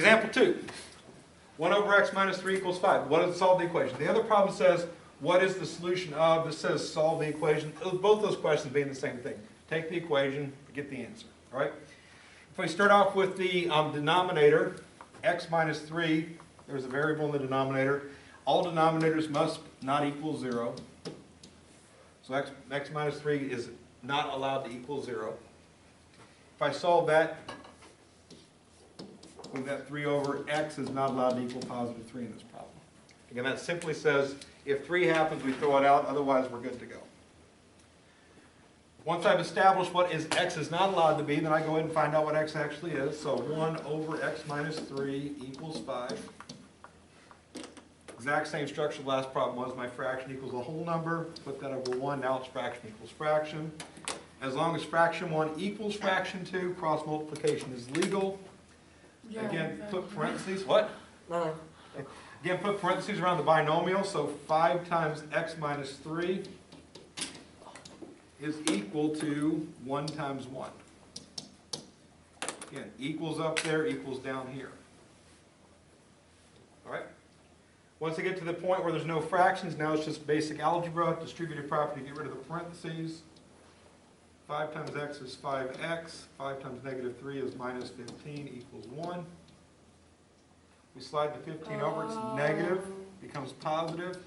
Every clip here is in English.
Example 2. 1 over x minus 3 equals 5. What does solve the equation? The other problem says, what is the solution of? This says solve the equation. Both those questions being the same thing. Take the equation, get the answer. All right? If we start off with the denominator, x minus 3, there's a variable in the denominator. All denominators must not equal 0. So x minus 3 is not allowed to equal 0. If I solve that, we've got 3 over x is not allowed to equal positive 3 in this problem. Again, that simply says if 3 happens, we throw it out, otherwise we're good to go. Once I've established what x is not allowed to be, then I go ahead and find out what x actually is. So 1 over x minus 3 equals 5. Exact same structure the last problem was. My fraction equals a whole number. Put that over 1. Now it's fraction equals fraction. As long as fraction 1 equals fraction 2, cross multiplication is legal. Yeah, Again, exactly. put parentheses. What? No. Again, put parentheses around the binomial. So 5 times x minus 3 is equal to 1 times 1. Again, equals up there, equals down here. All right? Once I get to the point where there's no fractions, now it's just basic algebra, distributive property, get rid of the parentheses. 5 times x is 5x. 5 times negative 3 is minus 15 equals 1. We slide the 15 over, it's negative, becomes positive.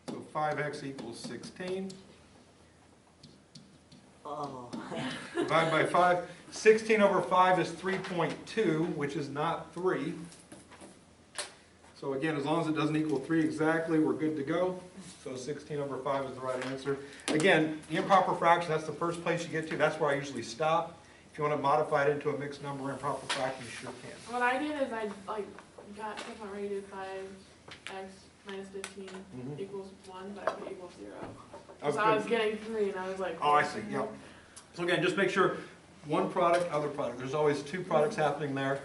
So 5x equals 16. Oh. Divide by 5. 16 over 5 is 3.2, which is not 3. So again, as long as it doesn't equal 3 exactly, we're good to go. So 16 over 5 is the right answer. Again, the improper fraction, that's the first place you get to. That's where I usually stop. If you want to modify it into a mixed number improper fraction, you sure can. What I did is I got to the point where you did 5x minus 15 equals 1, but I put equals 0. Because I was getting 3 and I was like, Oh, I see, yeah. So again, just make sure one product, other product. There's always two products happening there.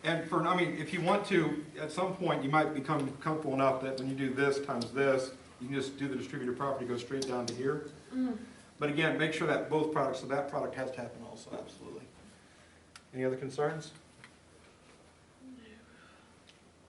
And for, I mean, if you want to, at some point, you might become comfortable enough that when you do this times this, you can just do the distributive property, go straight down to here. But again, make sure that both products, so that product has to happen also, absolutely. Any other concerns?